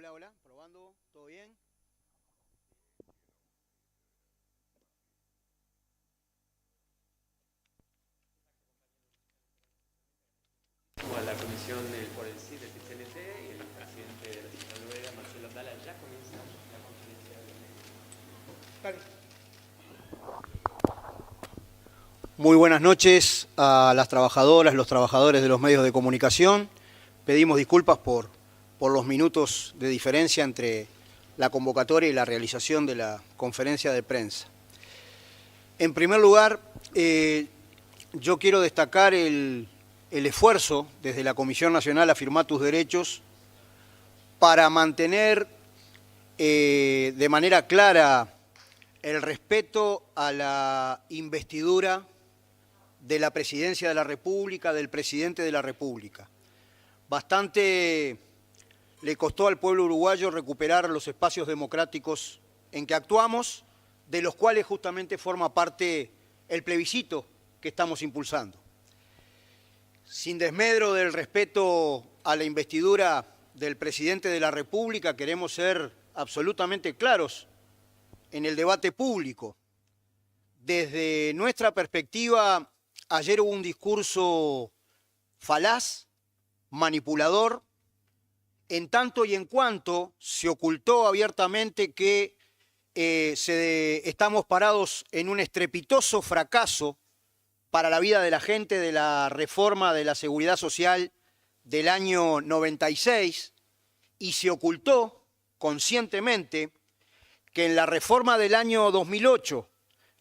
Hola, hola, probando, ¿todo bien? A la comisión por el CID del CNT y el presidente de la Central Obrera, Marcelo Abdala, ya comienza la conferencia de Dale. Muy buenas noches a las trabajadoras, los trabajadores de los medios de comunicación. Pedimos disculpas por los minutos de diferencia entre la convocatoria y la realización de la conferencia de prensa. En primer lugar, yo quiero destacar el esfuerzo desde la Comisión Nacional Afirma Tus Derechos para mantener de manera clara el respeto a la investidura de la Presidencia de la República, del Presidente de la República. Bastante le costó al pueblo uruguayo recuperar los espacios democráticos en que actuamos, de los cuales justamente forma parte el plebiscito que estamos impulsando. Sin desmedro del respeto a la investidura del Presidente de la República, queremos ser absolutamente claros en el debate público. Desde nuestra perspectiva, ayer hubo un discurso falaz, manipulador, en tanto y en cuanto se ocultó abiertamente que estamos parados en un estrepitoso fracaso para la vida de la gente de la reforma de la Seguridad Social del año 96, y se ocultó conscientemente que en la reforma del año 2008,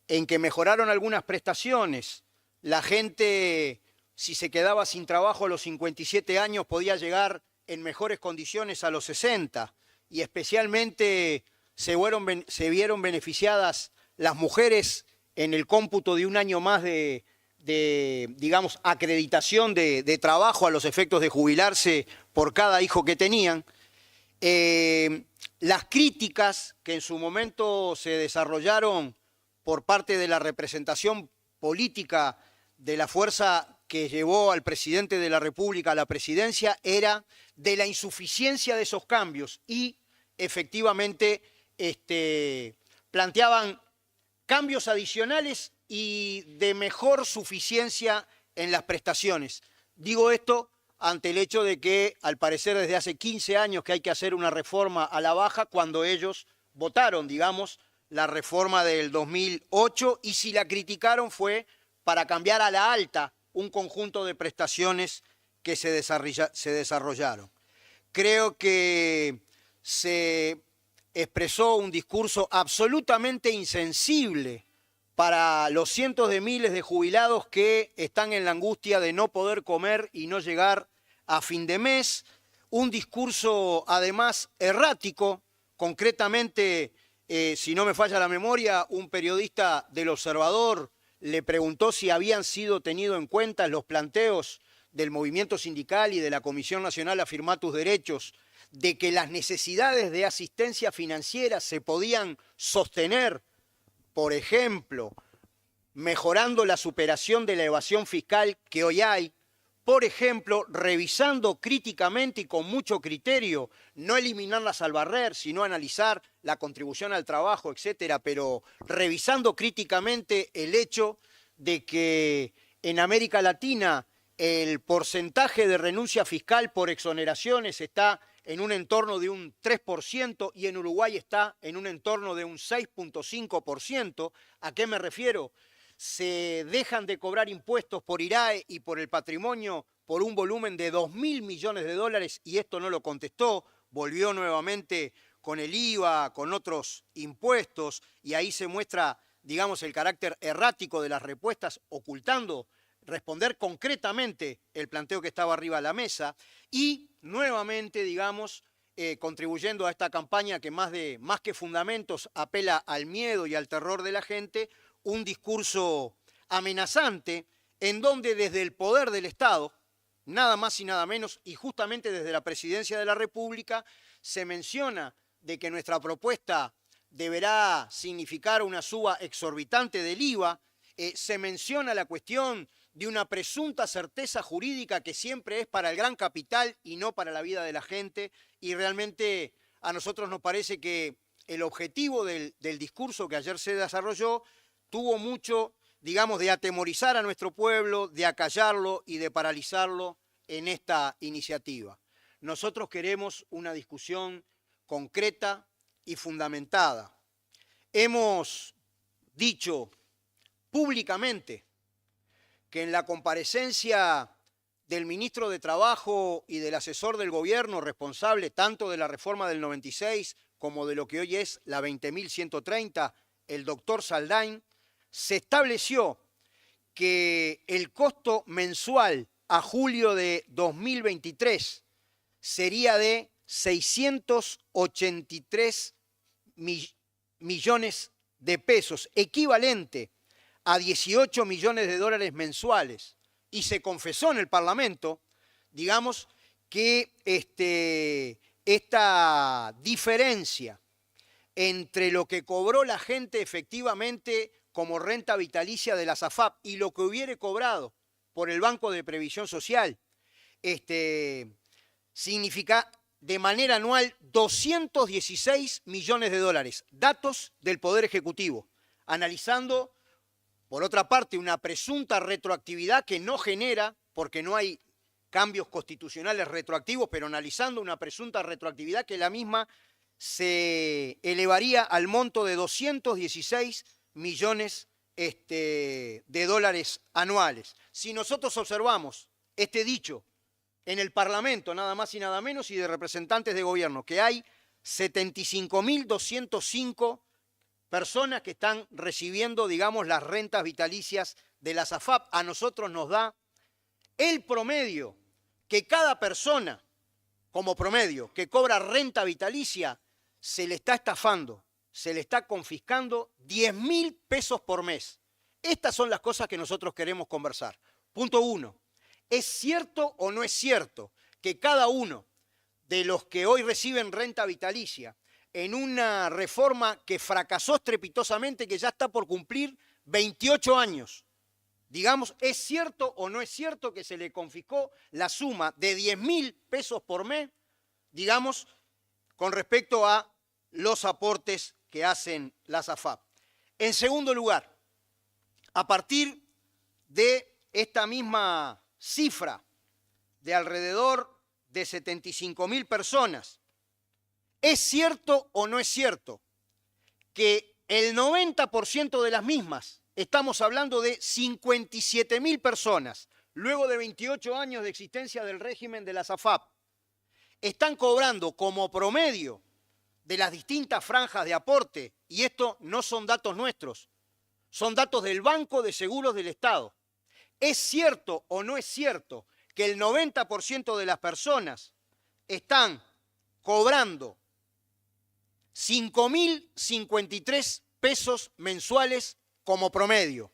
en que mejoraron algunas prestaciones, la gente, si se quedaba sin trabajo a los 57 años, podía llegar en mejores condiciones a los 60, y especialmente se vieron beneficiadas las mujeres en el cómputo de un año más de digamos, acreditación de trabajo a los efectos de jubilarse por cada hijo que tenían. Las críticas que en su momento se desarrollaron por parte de la representación política de la fuerza que llevó al presidente de la República a la presidencia era de la insuficiencia de esos cambios, y efectivamente planteaban cambios adicionales y de mejor suficiencia en las prestaciones. Digo esto ante el hecho de que, al parecer, desde hace 15 años que hay que hacer una reforma a la baja, cuando ellos votaron, digamos, la reforma del 2008, y si la criticaron fue para cambiar a la alta un conjunto de prestaciones que se desarrollaron. Creo que se expresó un discurso absolutamente insensible para los cientos de miles de jubilados que están en la angustia de no poder comer y no llegar a fin de mes. Un discurso además errático. Concretamente, si no me falla la memoria, un periodista del Observador le preguntó si habían sido tenidos en cuenta los planteos del movimiento sindical y de la Comisión Nacional Afirma Tus Derechos, de que las necesidades de asistencia financiera se podían sostener, por ejemplo, mejorando la superación de la evasión fiscal que hoy hay, por ejemplo, revisando críticamente y con mucho criterio, no eliminarlas al barrer, sino analizar la contribución al trabajo, etcétera, pero revisando críticamente el hecho de que en América Latina el porcentaje de renuncia fiscal por exoneraciones está en un entorno de un 3% y en Uruguay está en un entorno de un 6,5%. ¿A qué me refiero? Se dejan de cobrar impuestos por IRAE y por el patrimonio por un volumen de 2.000 millones de dólares, y esto no lo contestó, volvió nuevamente con el IVA, con otros impuestos, y ahí se muestra, digamos, el carácter errático de las respuestas, ocultando responder concretamente el planteo que estaba arriba de la mesa, y nuevamente, digamos, contribuyendo a esta campaña que más que fundamentos apela al miedo y al terror de la gente, un discurso amenazante en donde desde el poder del Estado, nada más y nada menos, y justamente desde la Presidencia de la República, se menciona de que nuestra propuesta deberá significar una suba exorbitante del IVA, se menciona la cuestión de una presunta certeza jurídica que siempre es para el gran capital y no para la vida de la gente, y realmente a nosotros nos parece que el objetivo del discurso que ayer se desarrolló tuvo mucho, digamos, de atemorizar a nuestro pueblo, de acallarlo y de paralizarlo en esta iniciativa. Nosotros queremos una discusión concreta y fundamentada. Hemos dicho públicamente que en la comparecencia del ministro de Trabajo y del asesor del gobierno responsable tanto de la reforma del 96 como de lo que hoy es la 20.130, el doctor Saldain, se estableció que el costo mensual a julio de 2023 sería de 683 millones de pesos, equivalente a 18 millones de dólares mensuales. Y se confesó en el Parlamento, digamos, que esta diferencia entre lo que cobró la gente efectivamente como renta vitalicia de la SAFAP y lo que hubiere cobrado por el Banco de Previsión Social, significa de manera anual 216 millones de dólares. Datos del Poder Ejecutivo, analizando, por otra parte, una presunta retroactividad que no genera, porque no hay cambios constitucionales retroactivos, pero analizando una presunta retroactividad que la misma se elevaría al monto de 216 millones de dólares anuales. Si nosotros observamos este dicho en el Parlamento, nada más y nada menos, y de representantes de gobierno, que hay 75.205 personas que están recibiendo, digamos, las rentas vitalicias de la SAFAP, a nosotros nos da el promedio que cada persona, como promedio, que cobra renta vitalicia, se le está estafando, se le está confiscando 10.000 pesos por mes. Estas son las cosas que nosotros queremos conversar. Punto 1. ¿Es cierto o no es cierto que cada uno de los que hoy reciben renta vitalicia en una reforma que fracasó estrepitosamente, que ya está por cumplir 28 años, digamos, ¿es cierto o no es cierto que se le confiscó la suma de 10.000 pesos por mes, digamos, con respecto a los aportes que hacen las AFAP? En segundo lugar, a partir de esta misma cifra de alrededor de 75.000 personas, ¿es cierto o no es cierto que el 90% de las mismas, estamos hablando de 57.000 personas, luego de 28 años de existencia del régimen de la SAFAP, están cobrando como promedio de las distintas franjas de aporte, y esto no son datos nuestros, son datos del Banco de Seguros del Estado? ¿Es cierto o no es cierto que el 90% de las personas están cobrando 5.053 pesos mensuales como promedio?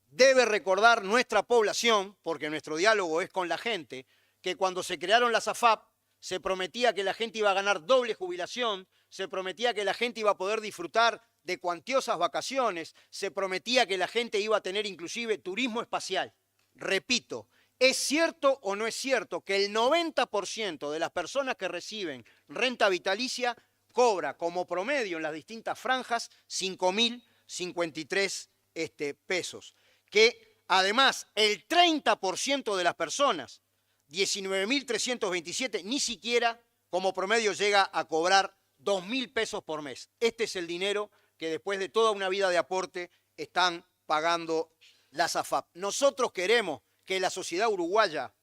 Debe recordar nuestra población, porque nuestro diálogo es con la gente, que cuando se crearon las AFAP se prometía que la gente iba a ganar doble jubilación, se prometía que la gente iba a poder disfrutar de cuantiosas vacaciones, se prometía que la gente iba a tener inclusive turismo espacial. Repito, ¿es cierto o no es cierto que el 90% de las personas que reciben renta vitalicia cobra como promedio en las distintas franjas 5.053 pesos? Que además el 30% de las personas, 19.327, ni siquiera como promedio llega a cobrar 2.000 pesos por mes. Este es el dinero que después de toda una vida de aporte están pagando las AFAP. Nosotros queremos que la sociedad uruguaya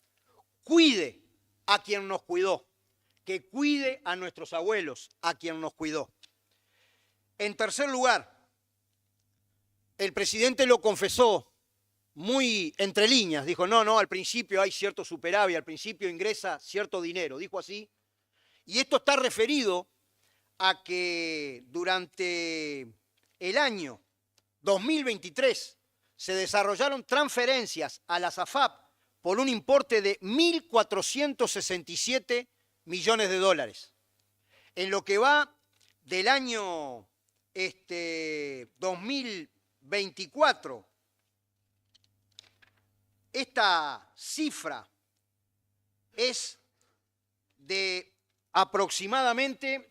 cuide a quien nos cuidó, que cuide a nuestros abuelos, a quien nos cuidó. En tercer lugar, el presidente lo confesó muy entre líneas, dijo, no, al principio hay cierto superávit, al principio ingresa cierto dinero, dijo así, y esto está referido a que durante el año 2023 se desarrollaron transferencias a la SAFAP por un importe de 1.467 millones de dólares. En lo que va del año 2024, esta cifra es de aproximadamente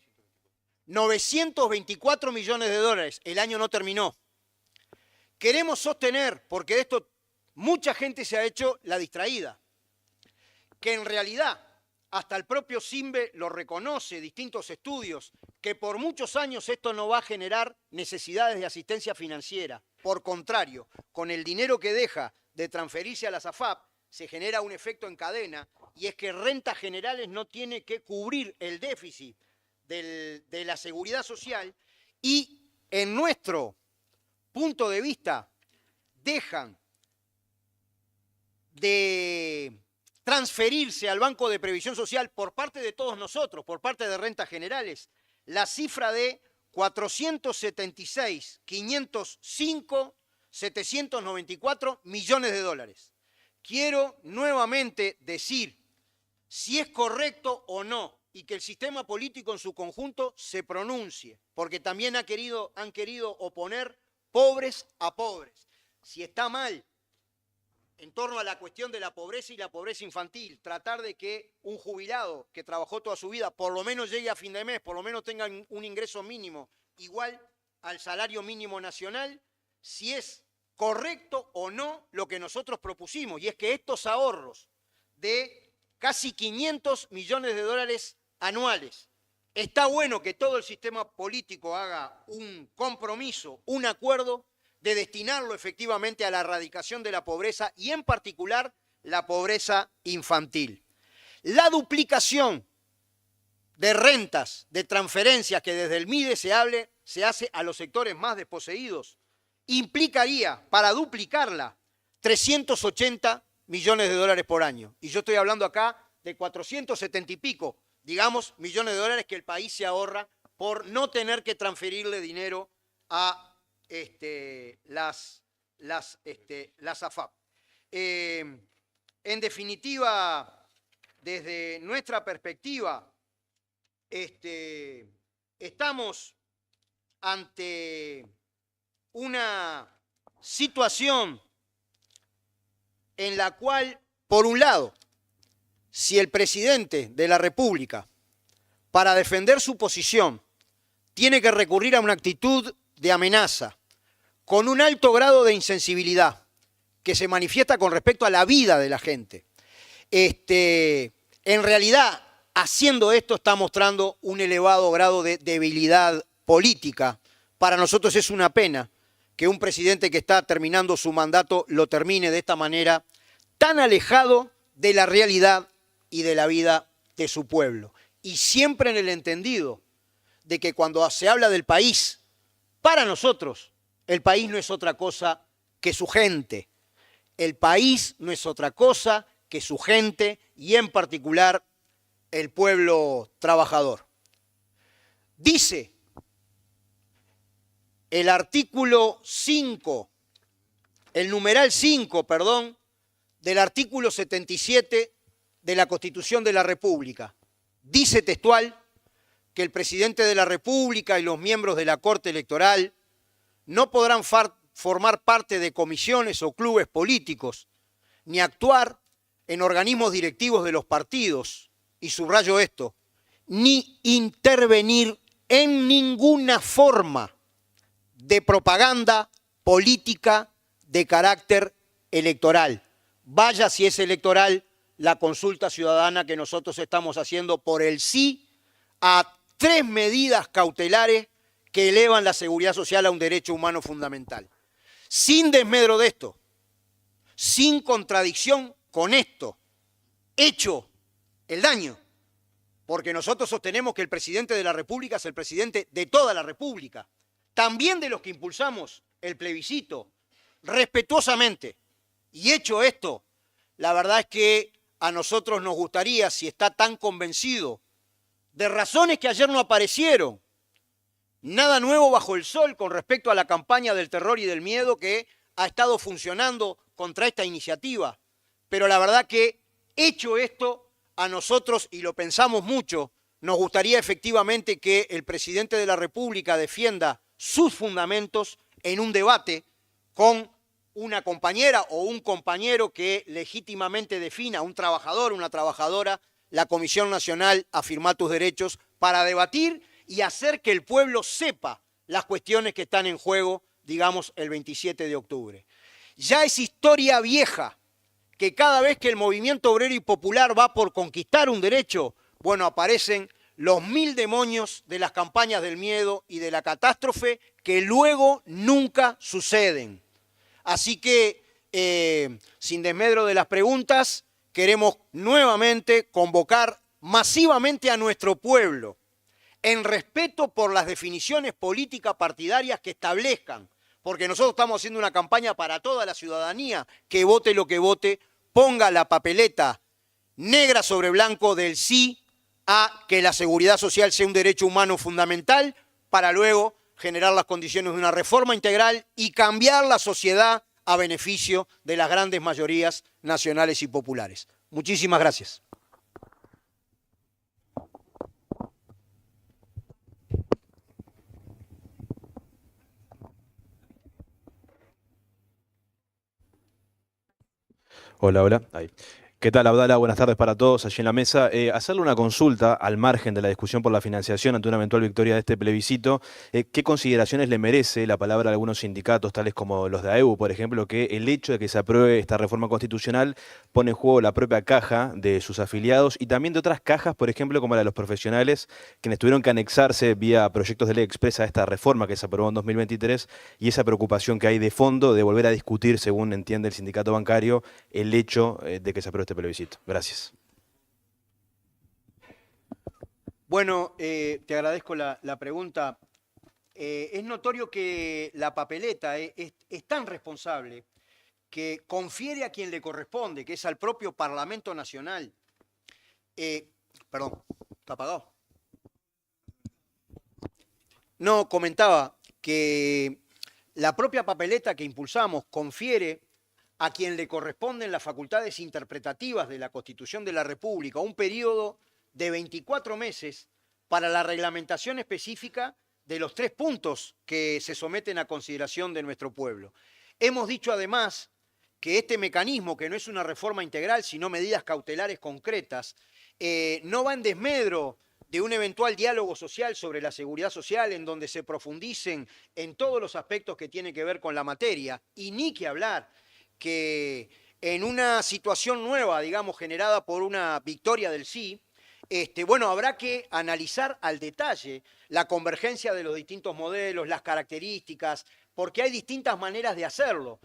924 millones de dólares. El año no terminó. Queremos sostener, porque de esto mucha gente se ha hecho la distraída, que en realidad hasta el propio CIMBE lo reconoce, distintos estudios, que por muchos años esto no va a generar necesidades de asistencia financiera. Por contrario, con el dinero que deja de transferirse a las AFAP, se genera un efecto en cadena, y es que Rentas Generales no tiene que cubrir el déficit de la seguridad social, y en nuestro punto de vista dejan de transferirse al Banco de Previsión Social por parte de todos nosotros, por parte de Rentas Generales, la cifra de 476.505.794 millones de dólares. Quiero nuevamente decir si es correcto o no, y que el sistema político en su conjunto se pronuncie, porque también han querido oponer pobres a pobres. Si está mal en torno a la cuestión de la pobreza y la pobreza infantil, tratar de que un jubilado que trabajó toda su vida por lo menos llegue a fin de mes, por lo menos tenga un ingreso mínimo igual al salario mínimo nacional, si es correcto o no lo que nosotros propusimos, y es que estos ahorros de casi 500 millones de dólares anuales, está bueno que todo el sistema político haga un compromiso, un acuerdo de destinarlo efectivamente a la erradicación de la pobreza y en particular la pobreza infantil. La duplicación de rentas, de transferencias que desde el MIDE se hace a los sectores más desposeídos, implicaría, para duplicarla, 380 millones de dólares por año. Y yo estoy hablando acá de 470 y pico, digamos, millones de dólares que el país se ahorra por no tener que transferirle dinero a las AFAP. En definitiva, desde nuestra perspectiva, estamos ante una situación en la cual, por un lado, si el presidente de la República, para defender su posición, tiene que recurrir a una actitud de amenaza, con un alto grado de insensibilidad, que se manifiesta con respecto a la vida de la gente, en realidad, haciendo esto, está mostrando un elevado grado de debilidad política. Para nosotros es una pena que un presidente que está terminando su mandato lo termine de esta manera, tan alejado de la realidad y de la vida de su pueblo. Y siempre en el entendido de que cuando se habla del país, para nosotros, el país no es otra cosa que su gente. El país no es otra cosa que su gente y en particular el pueblo trabajador. Dice el artículo 5, el numeral 5, perdón, del artículo 77 de la Constitución de la República. Dice textual que el presidente de la República y los miembros de la Corte Electoral no podrán formar parte de comisiones o clubes políticos, ni actuar en organismos directivos de los partidos, y subrayo esto, ni intervenir en ninguna forma de propaganda política de carácter electoral. Vaya si es electoral la consulta ciudadana que nosotros estamos haciendo por el sí a 3 medidas cautelares que elevan la seguridad social a un derecho humano fundamental. Sin desmedro de esto, sin contradicción con esto, hecho el daño, porque nosotros sostenemos que el presidente de la República es el presidente de toda la República, también de los que impulsamos el plebiscito, respetuosamente. Y hecho esto, la verdad es que a nosotros nos gustaría, si está tan convencido de razones que ayer no aparecieron, nada nuevo bajo el sol con respecto a la campaña del terror y del miedo que ha estado funcionando contra esta iniciativa. Pero la verdad que, hecho esto, a nosotros, y lo pensamos mucho, nos gustaría efectivamente que el presidente de la República defienda sus fundamentos en un debate con una compañera o un compañero que legítimamente defina, un trabajador, una trabajadora, la Comisión Nacional Afirma Tus Derechos, para debatir y hacer que el pueblo sepa las cuestiones que están en juego, digamos, el 27 de octubre. Ya es historia vieja que cada vez que el movimiento obrero y popular va por conquistar un derecho, bueno, aparecen los 1000 demonios de las campañas del miedo y de la catástrofe que luego nunca suceden. Así que, sin desmedro de las preguntas, queremos nuevamente convocar masivamente a nuestro pueblo en respeto por las definiciones políticas partidarias que establezcan, porque nosotros estamos haciendo una campaña para toda la ciudadanía, que vote lo que vote, ponga la papeleta negra sobre blanco del sí a que la seguridad social sea un derecho humano fundamental, para luego generar las condiciones de una reforma integral y cambiar la sociedad a beneficio de las grandes mayorías nacionales y populares. Muchísimas gracias. Hola, hola. Ahí. ¿Qué tal, Abdala? Buenas tardes para todos allí en la mesa. Hacerle una consulta al margen de la discusión por la financiación ante una eventual victoria de este plebiscito. ¿Qué consideraciones le merece la palabra de algunos sindicatos, tales como los de AEBU, por ejemplo, que el hecho de que se apruebe esta reforma constitucional pone en juego la propia caja de sus afiliados y también de otras cajas, por ejemplo, como la de los profesionales, quienes tuvieron que anexarse vía proyectos de ley expresa a esta reforma que se aprobó en 2023 y esa preocupación que hay de fondo de volver a discutir, según entiende el sindicato bancario, el hecho de que se apruebe este plebiscito? Gracias. Bueno, te agradezco la pregunta. Es notorio que la papeleta es tan responsable que confiere a quien le corresponde, que es al propio Parlamento Nacional. Perdón, ¿está apagado? No, comentaba que la propia papeleta que impulsamos confiere a quien le corresponden las facultades interpretativas de la Constitución de la República, un periodo de 24 meses para la reglamentación específica de los 3 puntos que se someten a consideración de nuestro pueblo. Hemos dicho además que este mecanismo, que no es una reforma integral, sino medidas cautelares concretas, no va en desmedro de un eventual diálogo social sobre la seguridad social en donde se profundicen en todos los aspectos que tienen que ver con la materia, y ni que hablar que en una situación nueva, digamos, generada por una victoria del sí, bueno, habrá que analizar al detalle la convergencia de los distintos modelos, las características, porque hay distintas maneras de hacerlo.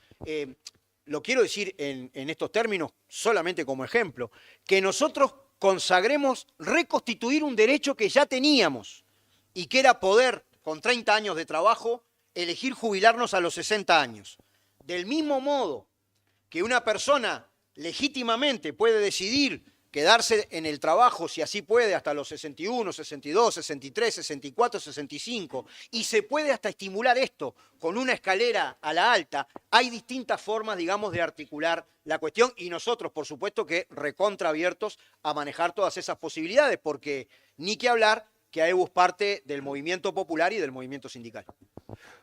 Lo quiero decir en estos términos solamente como ejemplo, que nosotros consagremos reconstituir un derecho que ya teníamos y que era poder, con 30 años de trabajo, elegir jubilarnos a los 60 años. Del mismo modo que una persona legítimamente puede decidir quedarse en el trabajo, si así puede, hasta los 61, 62, 63, 64, 65, y se puede hasta estimular esto con una escalera a la alta, hay distintas formas, digamos, de articular la cuestión, y nosotros, por supuesto, que recontra abiertos a manejar todas esas posibilidades, porque ni que hablar que AEBU es parte del movimiento popular y del movimiento sindical.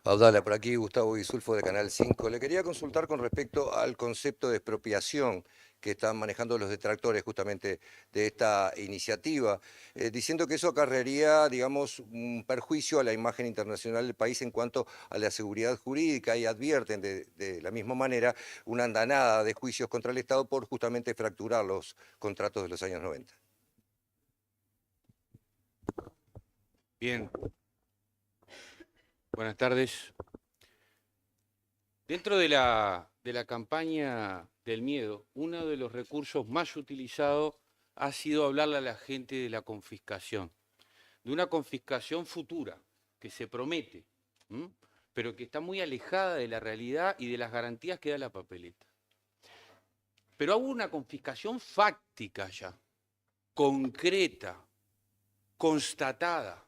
Abdala, por aquí Gustavo Guisulfo de Canal 5. Le quería consultar con respecto al concepto de expropiación que están manejando los detractores justamente de esta iniciativa, diciendo que eso acarrearía, digamos, un perjuicio a la imagen internacional del país en cuanto a la seguridad jurídica y advierten de la misma manera una andanada de juicios contra el Estado por justamente fracturar los contratos de los años 90. Bien. Buenas tardes. Dentro de la campaña del miedo, uno de los recursos más utilizados ha sido hablarle a la gente de la confiscación, de una confiscación futura que se promete, pero que está muy alejada de la realidad y de las garantías que da la papeleta. Pero hubo una confiscación fáctica ya, concreta, constatada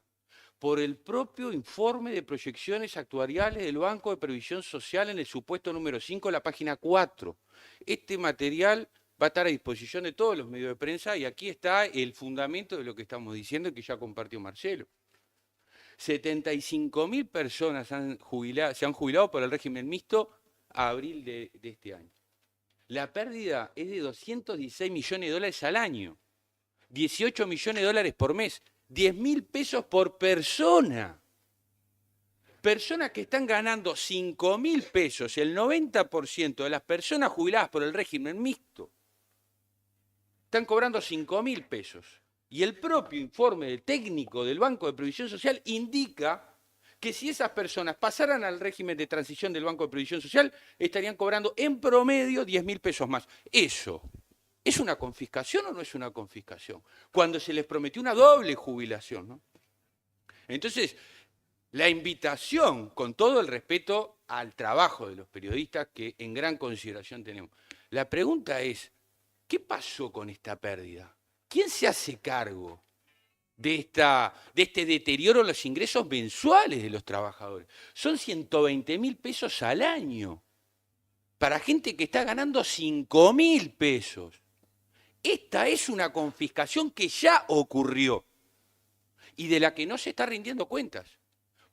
por el propio informe de proyecciones actuariales del Banco de Previsión Social en el supuesto número 5, la página 4. Este material va a estar a disposición de todos los medios de prensa y aquí está el fundamento de lo que estamos diciendo y que ya compartió Marcelo. 75.000 personas se han jubilado por el régimen mixto a abril de este año. La pérdida es de $216 millones al año, 18 millones de dólares por mes. 10.000 pesos por persona. Personas que están ganando 5.000 pesos, el 90% de las personas jubiladas por el régimen mixto, están cobrando 5.000 pesos. Y el propio informe del técnico del Banco de Previsión Social indica que si esas personas pasaran al régimen de transición del Banco de Previsión Social, estarían cobrando en promedio 10.000 pesos más. ¿Eso es una confiscación o no es una confiscación? Cuando se les prometió una doble jubilación, ¿no? Entonces, la invitación, con todo el respeto al trabajo de los periodistas que en gran consideración tenemos. La pregunta es, ¿qué pasó con esta pérdida? ¿Quién se hace cargo de este deterioro en los ingresos mensuales de los trabajadores? Son 120.000 pesos al año para gente que está ganando 5.000 pesos. Esta es una confiscación que ya ocurrió y de la que no se está rindiendo cuentas.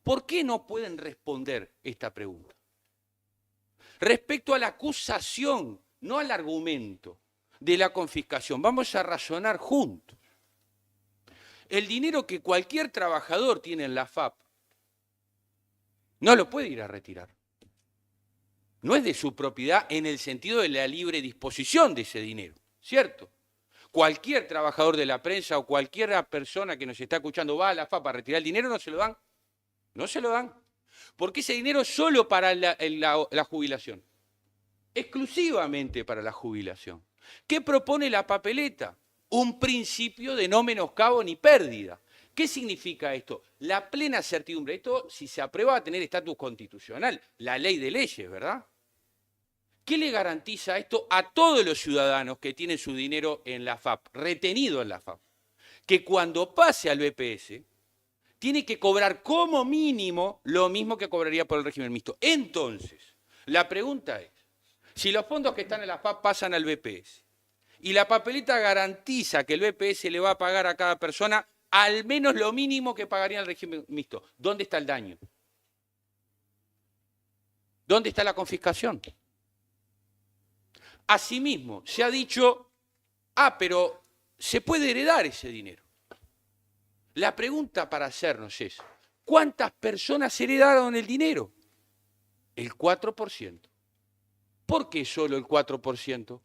¿Por qué no pueden responder esta pregunta? Respecto a la acusación, no al argumento de la confiscación, vamos a razonar juntos. El dinero que cualquier trabajador tiene en la FAP no lo puede ir a retirar. No es de su propiedad en el sentido de la libre disposición de ese dinero, ¿cierto? Cualquier trabajador de la prensa o cualquier persona que nos está escuchando va a la FAP a retirar el dinero, no se lo dan. No se lo dan, porque ese dinero es solo para la jubilación, exclusivamente para la jubilación. ¿Qué propone la papeleta? Un principio de no menoscabo ni pérdida. ¿Qué significa esto? La plena certidumbre. Esto, si se aprueba, va a tener estatus constitucional, la ley de leyes, ¿verdad? ¿Qué le garantiza esto a todos los ciudadanos que tienen su dinero en la FAP, retenido en la FAP? Que cuando pase al BPS, tiene que cobrar como mínimo lo mismo que cobraría por el régimen mixto. Entonces, la pregunta es, si los fondos que están en la FAP pasan al BPS y la papeleta garantiza que el BPS le va a pagar a cada persona al menos lo mínimo que pagaría el régimen mixto, ¿dónde está el daño? ¿Dónde está la confiscación? Asimismo, se ha dicho, pero se puede heredar ese dinero. La pregunta para hacernos es, ¿cuántas personas heredaron el dinero? El 4%. ¿Por qué solo el 4%?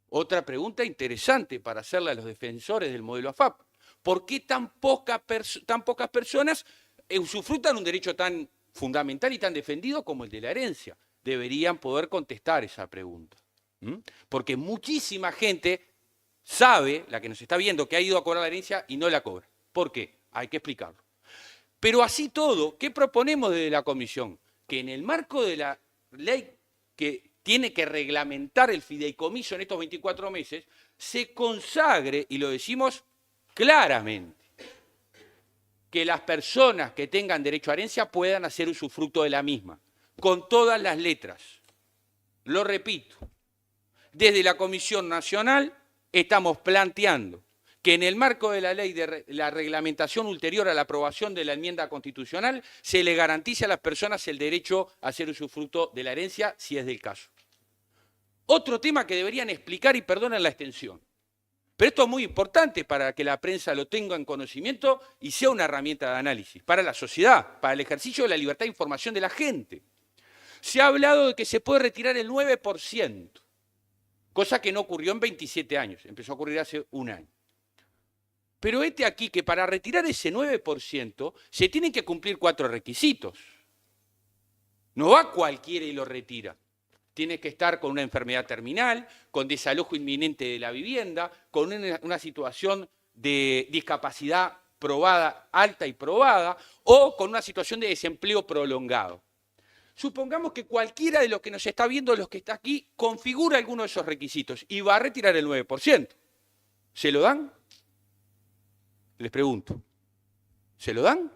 Otra pregunta interesante para hacerle a los defensores del modelo AFAP. ¿Por qué tan pocas personas usufructan un derecho tan fundamental y tan defendido como el de la herencia? Deberían poder contestar esa pregunta. Porque muchísima gente sabe, la que nos está viendo, que ha ido a cobrar la herencia y no la cobra. ¿Por qué? Hay que explicarlo. Pero así todo, ¿qué proponemos desde la Comisión? Que en el marco de la ley que tiene que reglamentar el fideicomiso en estos 24 meses, se consagre, y lo decimos claramente, que las personas que tengan derecho a herencia puedan hacer usufructo de la misma, con todas las letras. Lo repito, desde la Comisión Nacional estamos planteando que en el marco de la ley de la reglamentación ulterior a la aprobación de la enmienda constitucional se le garantice a las personas el derecho a hacer usufructo de la herencia, si es del caso. Otro tema que deberían explicar, y perdonen la extensión, pero esto es muy importante para que la prensa lo tenga en conocimiento y sea una herramienta de análisis para la sociedad, para el ejercicio de la libertad de información de la gente. Se ha hablado de que se puede retirar el 9%, cosa que no ocurrió en 27 años, empezó a ocurrir hace un año. Pero aquí que para retirar ese 9% se tienen que cumplir 4 requisitos. No va cualquiera y lo retira. Tiene que estar con una enfermedad terminal, con desalojo inminente de la vivienda, con una situación de discapacidad probada, alta y probada, o con una situación de desempleo prolongado. Supongamos que cualquiera de los que nos está viendo, los que está aquí, configura alguno de esos requisitos y va a retirar el 9%. ¿Se lo dan? Les pregunto, ¿se lo dan?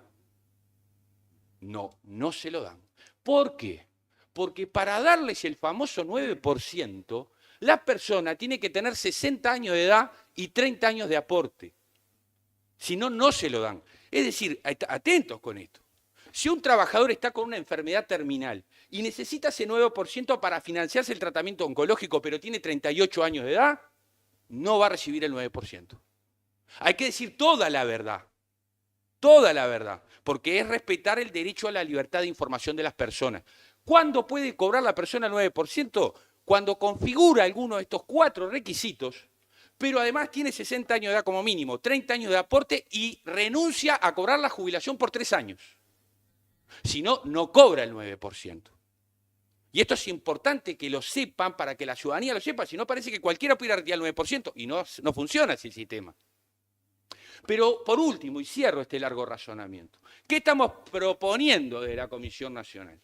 No, no se lo dan. ¿Por qué? Porque para darles el famoso 9%, la persona tiene que tener 60 años de edad y 30 años de aporte. Si no, no se lo dan. Es decir, atentos con esto. Si un trabajador está con una enfermedad terminal y necesita ese 9% para financiarse el tratamiento oncológico, pero tiene 38 años de edad, no va a recibir el 9%. Hay que decir toda la verdad. toda la verdad, porque es respetar el derecho a la libertad de información de las personas. ¿Cuándo puede cobrar la persona el 9%? Cuando configura alguno de estos 4 requisitos, pero además tiene 60 años de edad como mínimo, 30 años de aporte y renuncia a cobrar la jubilación por 3 años. Si no, no cobra el 9%. Y esto es importante que lo sepan para que la ciudadanía lo sepa, si no parece que cualquiera pudiera retirar el 9% y no funciona así el sistema. Pero por último, y cierro este largo razonamiento, ¿qué estamos proponiendo de la Comisión Nacional?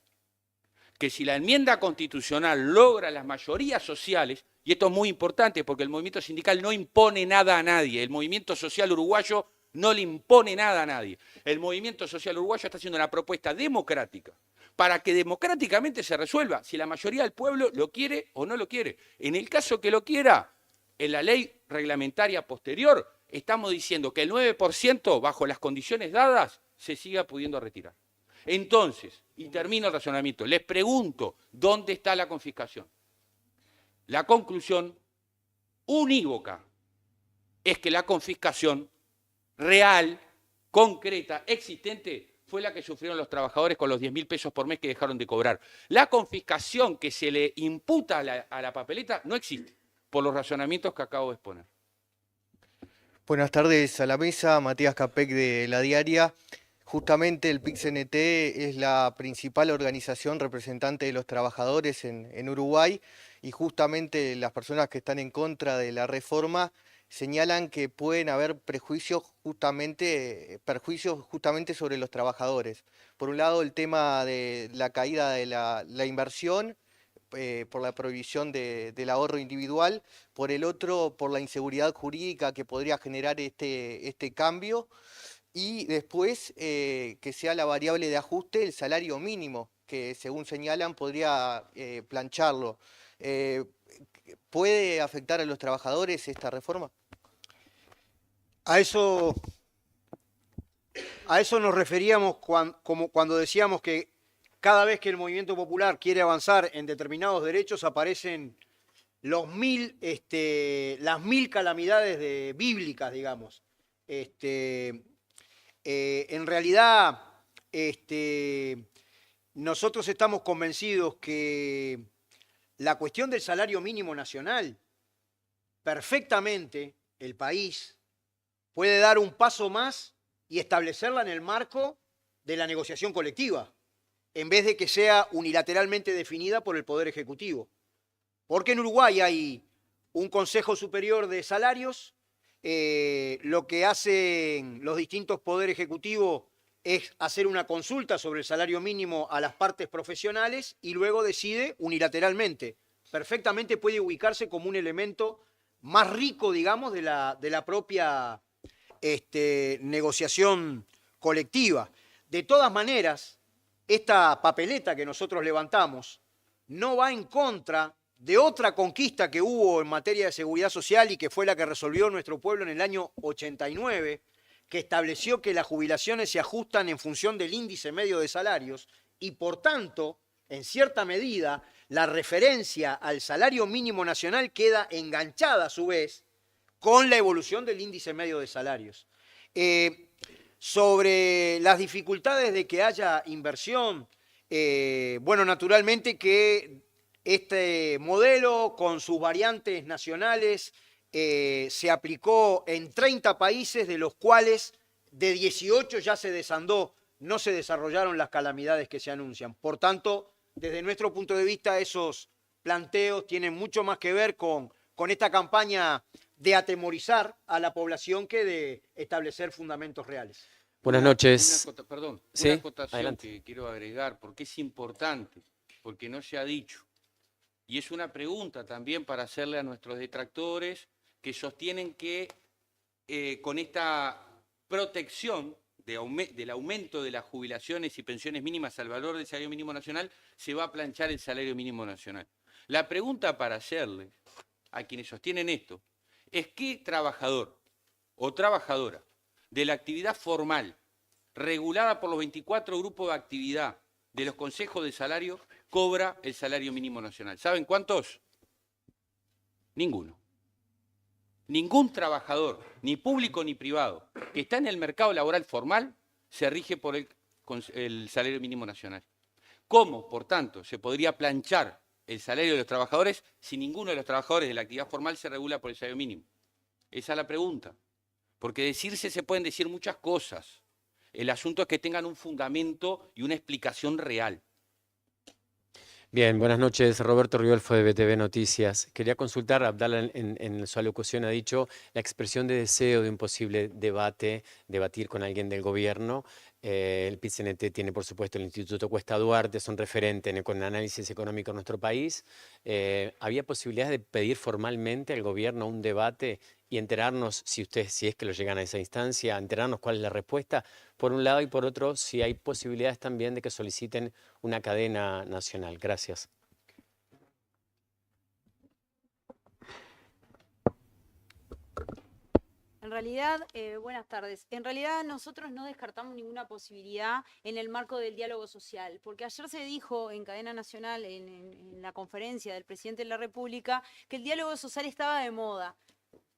Que si la enmienda constitucional logra las mayorías sociales, y esto es muy importante porque el movimiento sindical no impone nada a nadie, el movimiento social uruguayo no le impone nada a nadie, el movimiento social uruguayo está haciendo una propuesta democrática para que democráticamente se resuelva si la mayoría del pueblo lo quiere o no lo quiere. En el caso que lo quiera, en la ley reglamentaria posterior, estamos diciendo que el 9%, bajo las condiciones dadas, se siga pudiendo retirar. Entonces, y termino el razonamiento, les pregunto, ¿dónde está la confiscación? La conclusión unívoca es que la confiscación real, concreta, existente, fue la que sufrieron los trabajadores con los 10.000 pesos por mes que dejaron de cobrar. La confiscación que se le imputa a la papeleta no existe, por los razonamientos que acabo de exponer. Buenas tardes a la mesa, Matías Capec de La Diaria. Justamente el PIT-CNT es la principal organización representante de los trabajadores en Uruguay y justamente las personas que están en contra de la reforma señalan que pueden haber perjuicios justamente sobre los trabajadores. Por un lado, el tema de la caída de la inversión, por la prohibición del ahorro individual, por el otro, por la inseguridad jurídica que podría generar este cambio, y después que sea la variable de ajuste el salario mínimo, que según señalan podría plancharlo. ¿Puede afectar a los trabajadores esta reforma? A eso nos referíamos cuando decíamos que cada vez que el movimiento popular quiere avanzar en determinados derechos aparecen las 1000 calamidades bíblicas, digamos. En realidad, nosotros estamos convencidos que la cuestión del salario mínimo nacional, perfectamente el país puede dar un paso más y establecerla en el marco de la negociación colectiva, en vez de que sea unilateralmente definida por el Poder Ejecutivo. Porque en Uruguay hay un Consejo Superior de Salarios, lo que hacen los distintos poderes ejecutivos es hacer una consulta sobre el salario mínimo a las partes profesionales y luego decide unilateralmente. Perfectamente puede ubicarse como un elemento más rico, digamos, de la propia negociación colectiva. De todas maneras, esta papeleta que nosotros levantamos no va en contra de otra conquista que hubo en materia de seguridad social y que fue la que resolvió nuestro pueblo en el año 89, que estableció que las jubilaciones se ajustan en función del índice medio de salarios y, por tanto, en cierta medida, la referencia al salario mínimo nacional queda enganchada a su vez con la evolución del índice medio de salarios. Sobre las dificultades de que haya inversión, bueno, naturalmente que este modelo con sus variantes nacionales se aplicó en 30 países, de los cuales de 18 ya se desandó, no se desarrollaron las calamidades que se anuncian. Por tanto, desde nuestro punto de vista, esos planteos tienen mucho más que ver con esta campaña de atemorizar a la población que de establecer fundamentos reales. Buenas noches. Perdón, Sí, una acotación adelante. que quiero agregar, porque es importante, porque no se ha dicho. Y es una pregunta también para hacerle a nuestros detractores que sostienen que con esta protección del aumento de las jubilaciones y pensiones mínimas al valor del salario mínimo nacional se va a planchar el salario mínimo nacional. La pregunta para hacerles a quienes sostienen esto es qué trabajador o trabajadora de la actividad formal regulada por los 24 grupos de actividad de los consejos de salario cobra el salario mínimo nacional. ¿Saben cuántos? Ninguno. Ningún trabajador, ni público ni privado, que está en el mercado laboral formal, se rige por el salario mínimo nacional. ¿Cómo, por tanto, se podría planchar el salario de los trabajadores si ninguno de los trabajadores de la actividad formal se regula por el salario mínimo? Esa es la pregunta. Porque decirse se pueden decir muchas cosas. El asunto es que tengan un fundamento y una explicación real. Bien, buenas noches. Roberto Riolfo de BTV Noticias. Quería consultar, Abdala en su alocución ha dicho la expresión de deseo de un posible debate, debatir con alguien del gobierno. El PIT-CNT tiene, por supuesto, el Instituto Cuesta Duarte, son referentes con el análisis económico en nuestro país. ¿Había posibilidades de pedir formalmente al gobierno un debate y enterarnos, si es que lo llegan a esa instancia, enterarnos cuál es la respuesta, por un lado, y por otro, si hay posibilidades también de que soliciten una cadena nacional? Gracias. En realidad, buenas tardes. En realidad nosotros no descartamos ninguna posibilidad en el marco del diálogo social, porque ayer se dijo en cadena nacional, en la conferencia del presidente de la República, que el diálogo social estaba de moda.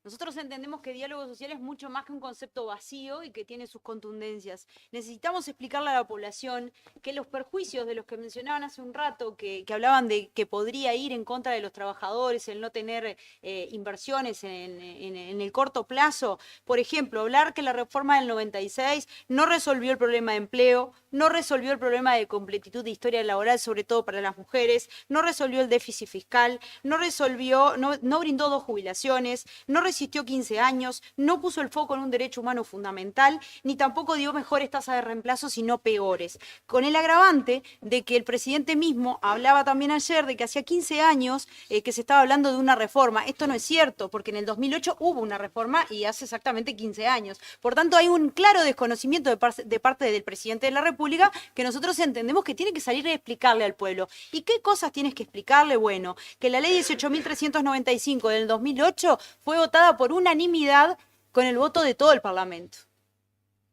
Nosotros entendemos que diálogo social es mucho más que un concepto vacío y que tiene sus contundencias. Necesitamos explicarle a la población que los perjuicios de los que mencionaban hace un rato, que hablaban de que podría ir en contra de los trabajadores, el no tener inversiones en el corto plazo. Por ejemplo, hablar que la reforma del 96 no resolvió el problema de empleo, no resolvió el problema de completitud de historia laboral, sobre todo para las mujeres, no resolvió el déficit fiscal, no brindó 2 jubilaciones, no resistió 15 años, no puso el foco en un derecho humano fundamental, ni tampoco dio mejores tasas de reemplazo, sino peores. Con el agravante de que el presidente mismo hablaba también ayer de que hacía 15 años que se estaba hablando de una reforma. Esto no es cierto, porque en el 2008 hubo una reforma y hace exactamente 15 años. Por tanto, hay un claro desconocimiento de parte del presidente de la República que nosotros entendemos que tiene que salir a explicarle al pueblo. ¿Y qué cosas tienes que explicarle? Bueno, que la ley 18.395 del 2008 fue votada por unanimidad con el voto de todo el Parlamento.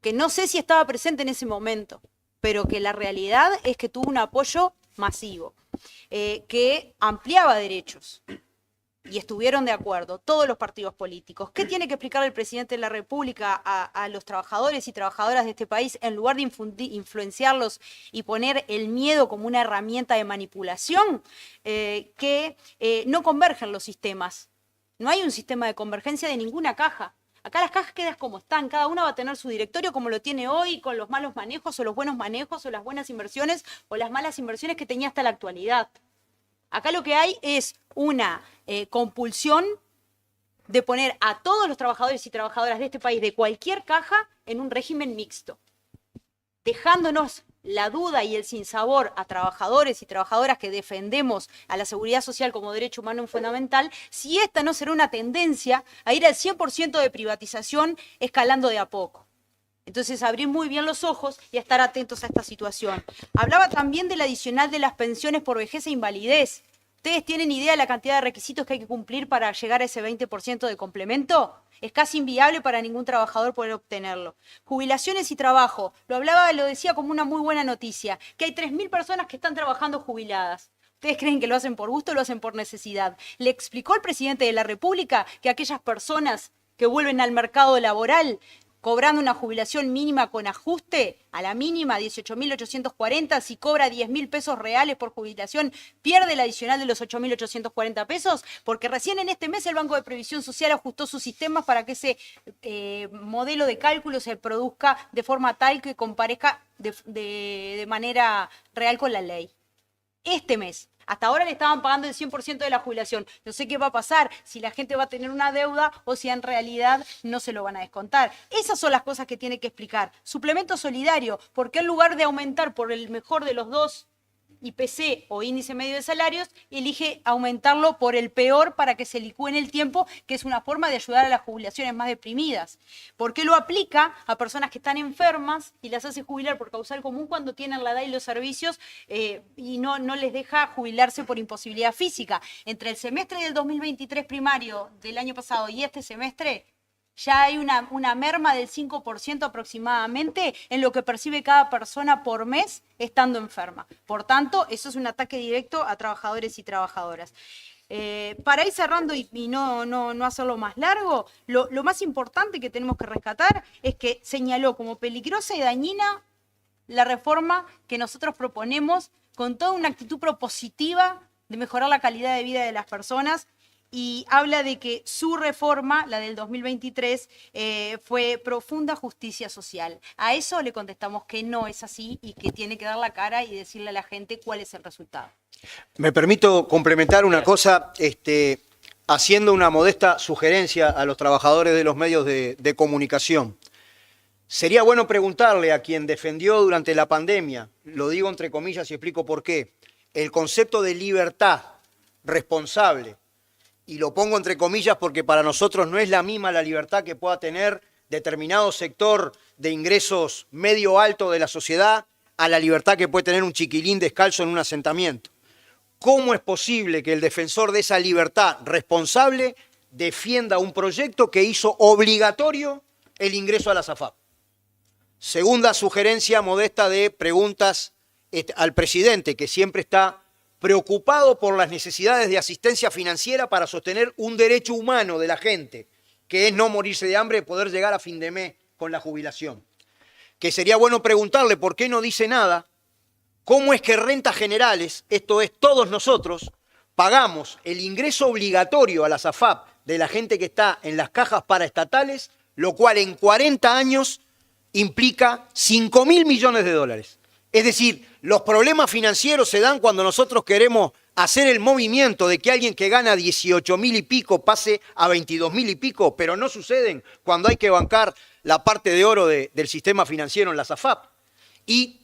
Que no sé si estaba presente en ese momento, pero que la realidad es que tuvo un apoyo masivo, que ampliaba derechos. Y estuvieron de acuerdo todos los partidos políticos. ¿Qué tiene que explicar el presidente de la República a los trabajadores y trabajadoras de este país en lugar de influenciarlos y poner el miedo como una herramienta de manipulación? Que no convergen los sistemas. No hay un sistema de convergencia de ninguna caja. Acá las cajas quedan como están, cada una va a tener su directorio como lo tiene hoy, con los malos manejos o los buenos manejos o las buenas inversiones o las malas inversiones que tenía hasta la actualidad. Acá lo que hay es una compulsión de poner a todos los trabajadores y trabajadoras de este país, de cualquier caja, en un régimen mixto, dejándonos la duda y el sinsabor a trabajadores y trabajadoras que defendemos a la seguridad social como derecho humano fundamental, si esta no será una tendencia a ir al 100% de privatización escalando de a poco. Entonces, abrir muy bien los ojos y a estar atentos a esta situación. Hablaba también del adicional de las pensiones por vejez e invalidez. ¿Ustedes tienen idea de la cantidad de requisitos que hay que cumplir para llegar a ese 20% de complemento? Es casi inviable para ningún trabajador poder obtenerlo. Jubilaciones y trabajo. Lo decía como una muy buena noticia, que hay 3.000 personas que están trabajando jubiladas. ¿Ustedes creen que lo hacen por gusto o lo hacen por necesidad? ¿Le explicó el presidente de la República que aquellas personas que vuelven al mercado laboral cobrando una jubilación mínima con ajuste, a la mínima 18.840, si cobra 10.000 pesos reales por jubilación, pierde el adicional de los 8.840 pesos? Porque recién en este mes el Banco de Previsión Social ajustó sus sistemas para que ese modelo de cálculo se produzca de forma tal que comparezca de manera real con la ley. Este mes. Hasta ahora le estaban pagando el 100% de la jubilación. No sé qué va a pasar, si la gente va a tener una deuda o si en realidad no se lo van a descontar. Esas son las cosas que tiene que explicar. Suplemento solidario, ¿por qué en lugar de aumentar por el mejor de los dos, IPC o índice medio de salarios, elige aumentarlo por el peor para que se licúe en el tiempo, que es una forma de ayudar a las jubilaciones más deprimidas? ¿Por qué lo aplica a personas que están enfermas y las hace jubilar por causal común cuando tienen la edad y los servicios y no les deja jubilarse por imposibilidad física? Entre el semestre del 2023 primario del año pasado y este semestre, ya hay una merma del 5% aproximadamente en lo que percibe cada persona por mes estando enferma. Por tanto, eso es un ataque directo a trabajadores y trabajadoras. Para ir cerrando y no hacerlo más largo, lo más importante que tenemos que rescatar es que señaló como peligrosa y dañina la reforma que nosotros proponemos con toda una actitud propositiva de mejorar la calidad de vida de las personas, y habla de que su reforma, la del 2023, fue profunda justicia social. A eso le contestamos que no es así y que tiene que dar la cara y decirle a la gente cuál es el resultado. Me permito complementar una cosa, haciendo una modesta sugerencia a los trabajadores de los medios de comunicación. Sería bueno preguntarle a quien defendió durante la pandemia, lo digo entre comillas y explico por qué, el concepto de libertad responsable, y lo pongo entre comillas porque para nosotros no es la misma la libertad que pueda tener determinado sector de ingresos medio alto de la sociedad a la libertad que puede tener un chiquilín descalzo en un asentamiento. ¿Cómo es posible que el defensor de esa libertad responsable defienda un proyecto que hizo obligatorio el ingreso a la SAFAP? Segunda sugerencia modesta de preguntas al presidente, que siempre está preocupado por las necesidades de asistencia financiera para sostener un derecho humano de la gente, que es no morirse de hambre y poder llegar a fin de mes con la jubilación. Que sería bueno preguntarle por qué no dice nada, cómo es que rentas generales, esto es todos nosotros, pagamos el ingreso obligatorio a la SAFAP de la gente que está en las cajas paraestatales, lo cual en 40 años implica 5.000 millones de dólares. Es decir, los problemas financieros se dan cuando nosotros queremos hacer el movimiento de que alguien que gana 18.000 y pico pase a 22.000 y pico, pero no suceden cuando hay que bancar la parte de oro del sistema financiero en la SAFAP. Y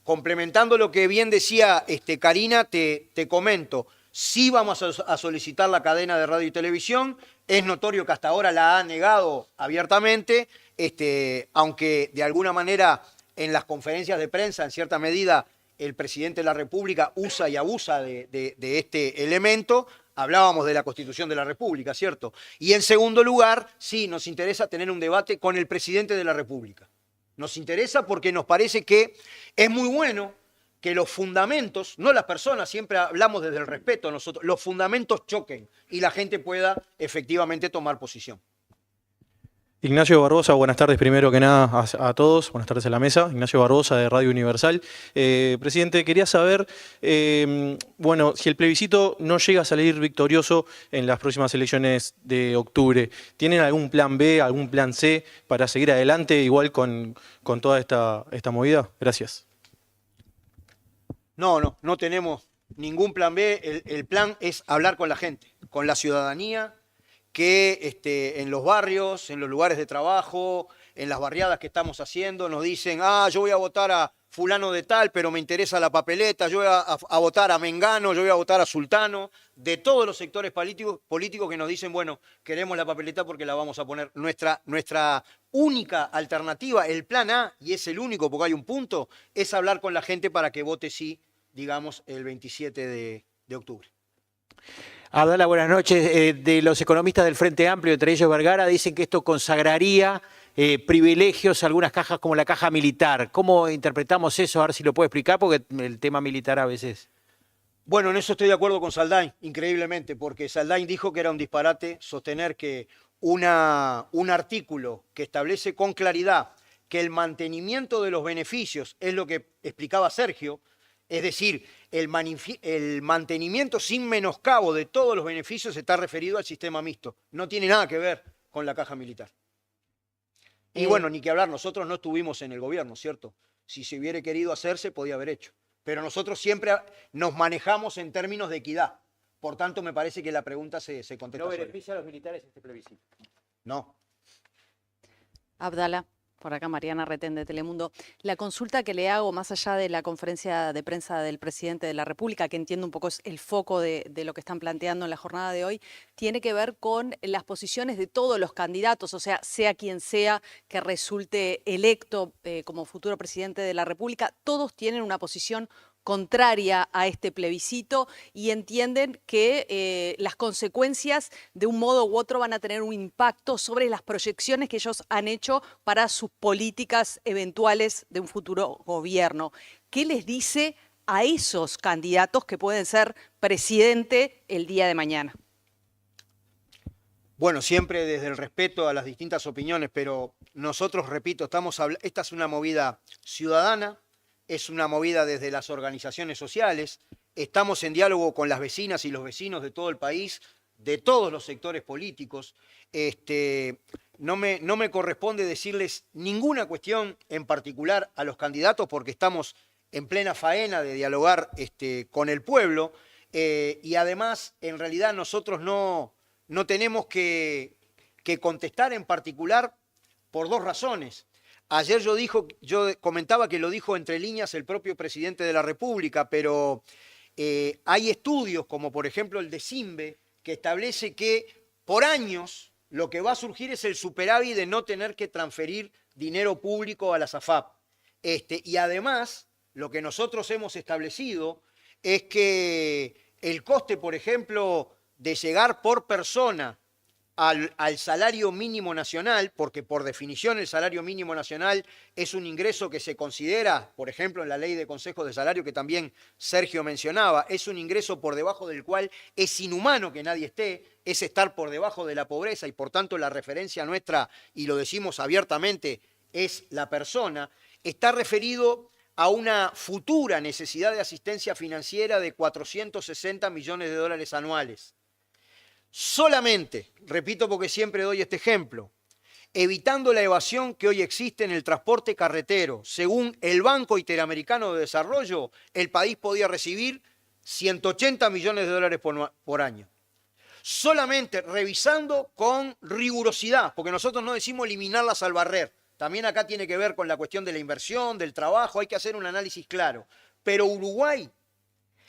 complementando lo que bien decía Karina, te comento, sí vamos a solicitar la cadena de radio y televisión, es notorio que hasta ahora la ha negado abiertamente, aunque de alguna manera en las conferencias de prensa, en cierta medida, el presidente de la República usa y abusa de este elemento. Hablábamos de la Constitución de la República, ¿cierto? Y en segundo lugar, sí, nos interesa tener un debate con el presidente de la República. Nos interesa porque nos parece que es muy bueno que los fundamentos, no las personas, siempre hablamos desde el respeto nosotros, los fundamentos choquen y la gente pueda efectivamente tomar posición. Ignacio Barbosa, buenas tardes primero que nada a todos, buenas tardes a la mesa. Ignacio Barbosa de Radio Universal. Presidente, quería saber, bueno, si el plebiscito no llega a salir victorioso en las próximas elecciones de octubre, ¿tienen algún plan B, algún plan C para seguir adelante igual con toda esta movida? Gracias. No tenemos ningún plan B. El plan es hablar con la gente, con la ciudadanía, que en los barrios, en los lugares de trabajo, en las barriadas que estamos haciendo, nos dicen, yo voy a votar a fulano de tal, pero me interesa la papeleta, yo voy a votar a Mengano, yo voy a votar a Sultano, de todos los sectores políticos que nos dicen, bueno, queremos la papeleta porque la vamos a poner. Nuestra única alternativa, el plan A, y es el único porque hay un punto, es hablar con la gente para que vote sí, digamos, el 27 de octubre. Abdala, buenas noches. De los economistas del Frente Amplio, entre ellos Vergara, dicen que esto consagraría privilegios a algunas cajas como la caja militar. ¿Cómo interpretamos eso? A ver si lo puede explicar, porque el tema militar a veces... Bueno, en eso estoy de acuerdo con Saldain, increíblemente, porque Saldain dijo que era un disparate sostener que un artículo que establece con claridad que el mantenimiento de los beneficios es lo que explicaba Sergio, es decir, el mantenimiento sin menoscabo de todos los beneficios está referido al sistema mixto. No tiene nada que ver con la caja militar. Y bueno, ni que hablar, nosotros no estuvimos en el gobierno, ¿cierto? Si se hubiera querido hacer, se podía haber hecho. Pero nosotros siempre nos manejamos en términos de equidad. Por tanto, me parece que la pregunta se contesta. ¿No beneficia a los militares este plebiscito? No. Abdala. Por acá Mariana Retén de Telemundo. La consulta que le hago, más allá de la conferencia de prensa del presidente de la República, que entiendo un poco es el foco de lo que están planteando en la jornada de hoy, tiene que ver con las posiciones de todos los candidatos, o sea quien sea que resulte electo como futuro presidente de la República, todos tienen una posición contraria a este plebiscito y entienden que las consecuencias de un modo u otro van a tener un impacto sobre las proyecciones que ellos han hecho para sus políticas eventuales de un futuro gobierno. ¿Qué les dice a esos candidatos que pueden ser presidente el día de mañana? Bueno, siempre desde el respeto a las distintas opiniones, pero nosotros, repito, esta es una movida ciudadana, es una movida desde las organizaciones sociales, estamos en diálogo con las vecinas y los vecinos de todo el país, de todos los sectores políticos. No me corresponde decirles ninguna cuestión en particular a los candidatos porque estamos en plena faena de dialogar con el pueblo y además, en realidad, nosotros no tenemos que contestar en particular por dos razones. Ayer yo comentaba que lo dijo entre líneas el propio presidente de la República, pero hay estudios, como por ejemplo el de CIMBE, que establece que por años lo que va a surgir es el superávit de no tener que transferir dinero público a las AFAP. Y además, lo que nosotros hemos establecido es que el coste, por ejemplo, de llegar por persona al salario mínimo nacional, porque por definición el salario mínimo nacional es un ingreso que se considera, por ejemplo, en la ley de consejos de salario que también Sergio mencionaba, es un ingreso por debajo del cual es inhumano que nadie esté, es estar por debajo de la pobreza y por tanto la referencia nuestra, y lo decimos abiertamente, es la persona, está referido a una futura necesidad de asistencia financiera de 460 millones de dólares anuales. Solamente, repito porque siempre doy este ejemplo, evitando la evasión que hoy existe en el transporte carretero, según el Banco Interamericano de Desarrollo, el país podía recibir 180 millones de dólares por año. Solamente revisando con rigurosidad, porque nosotros no decimos eliminarlas al barrer, también acá tiene que ver con la cuestión de la inversión, del trabajo, hay que hacer un análisis claro. Pero Uruguay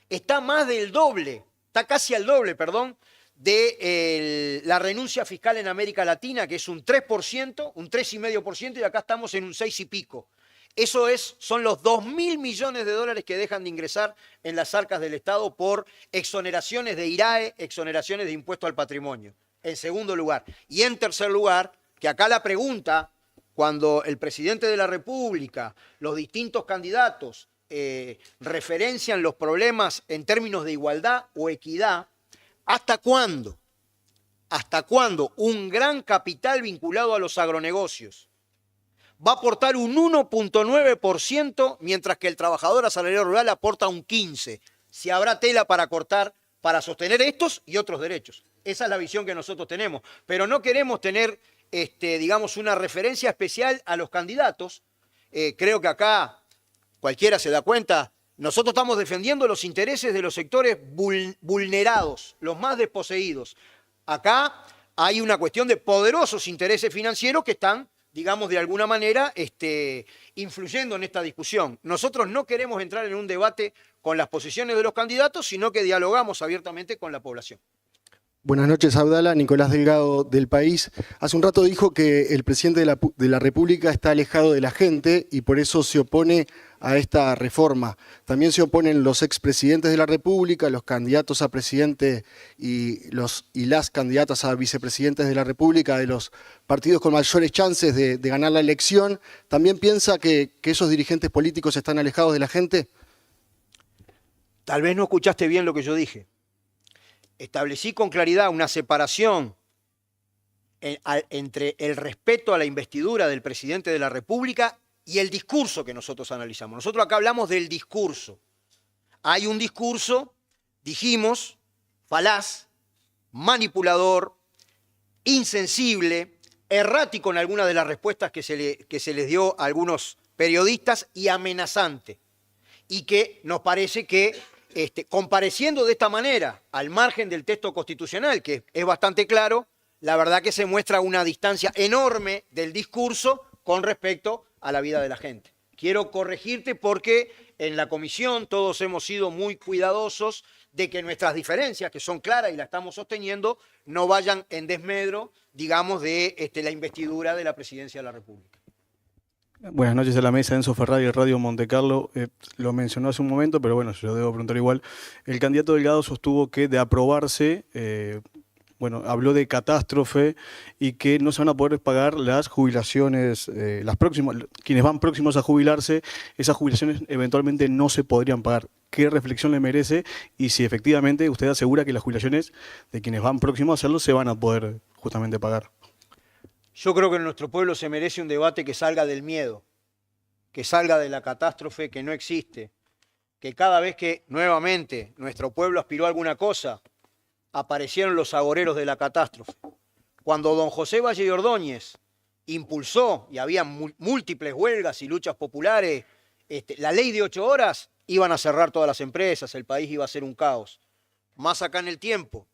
está más del doble, está casi al doble, perdón, de la renuncia fiscal en América Latina, que es un 3%, un 3,5%, y acá estamos en un 6 y pico. Eso son los 2.000 millones de dólares que dejan de ingresar en las arcas del Estado por exoneraciones de IRAE, exoneraciones de impuesto al patrimonio, en segundo lugar. Y en tercer lugar, que acá la pregunta, cuando el presidente de la República, los distintos candidatos referencian los problemas en términos de igualdad o equidad, ¿hasta cuándo? ¿Hasta cuándo un gran capital vinculado a los agronegocios va a aportar un 1,9% mientras que el trabajador asalariado rural aporta un 15%? Si habrá tela para cortar para sostener estos y otros derechos. Esa es la visión que nosotros tenemos. Pero no queremos tener, digamos, una referencia especial a los candidatos. Creo que acá cualquiera se da cuenta. Nosotros estamos defendiendo los intereses de los sectores vulnerados, los más desposeídos. Acá hay una cuestión de poderosos intereses financieros que están, digamos, de alguna manera influyendo en esta discusión. Nosotros no queremos entrar en un debate con las posiciones de los candidatos, sino que dialogamos abiertamente con la población. Buenas noches, Abdala. Nicolás Delgado, del País. Hace un rato dijo que el presidente de la República está alejado de la gente y por eso se opone a esta reforma. También se oponen los expresidentes de la República, los candidatos a presidente y las candidatas a vicepresidentes de la República de los partidos con mayores chances de ganar la elección. ¿También piensa que esos dirigentes políticos están alejados de la gente? Tal vez no escuchaste bien lo que yo dije. Establecí con claridad una separación entre el respeto a la investidura del presidente de la República y el discurso que nosotros analizamos. Nosotros acá hablamos del discurso. Hay un discurso, dijimos, falaz, manipulador, insensible, errático en algunas de las respuestas que se les dio a algunos periodistas y amenazante. Y que nos parece que compareciendo de esta manera al margen del texto constitucional, que es bastante claro, la verdad que se muestra una distancia enorme del discurso con respecto a la vida de la gente. Quiero corregirte porque en la comisión todos hemos sido muy cuidadosos de que nuestras diferencias, que son claras y las estamos sosteniendo, no vayan en desmedro, digamos, de la investidura de la presidencia de la República. Buenas noches a la mesa, Enzo Ferrari, Radio Monte Carlo. Lo mencionó hace un momento, pero bueno, yo lo debo preguntar igual. El candidato Delgado sostuvo que de aprobarse, bueno, habló de catástrofe y que no se van a poder pagar las jubilaciones, las próximas, quienes van próximos a jubilarse, esas jubilaciones eventualmente no se podrían pagar. ¿Qué reflexión le merece? Y si efectivamente usted asegura que las jubilaciones de quienes van próximos a hacerlo se van a poder justamente pagar. Yo creo que nuestro pueblo se merece un debate que salga del miedo, que salga de la catástrofe que no existe, que cada vez que nuevamente nuestro pueblo aspiró a alguna cosa, aparecieron los agoreros de la catástrofe. Cuando don José Valle y Ordóñez impulsó, y había múltiples huelgas y luchas populares, la ley de 8 horas, iban a cerrar todas las empresas, el país iba a ser un caos. Más acá en el tiempo.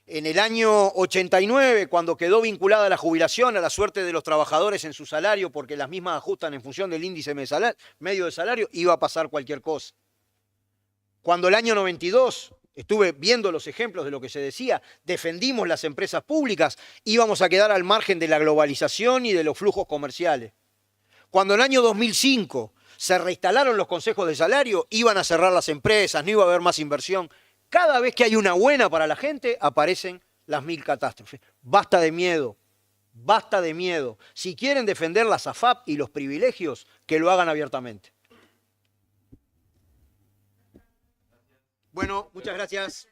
En el año 89, cuando quedó vinculada la jubilación a la suerte de los trabajadores en su salario, porque las mismas ajustan en función del índice medio de salario, iba a pasar cualquier cosa. Cuando el año 92, estuve viendo los ejemplos de lo que se decía, defendimos las empresas públicas, íbamos a quedar al margen de la globalización y de los flujos comerciales. Cuando en el año 2005 se reinstalaron los consejos de salario, iban a cerrar las empresas, no iba a haber más inversión. Cada vez que hay una buena para la gente, aparecen las 1000 catástrofes. Basta de miedo, basta de miedo. Si quieren defender las AFAP y los privilegios, que lo hagan abiertamente. Bueno, muchas gracias.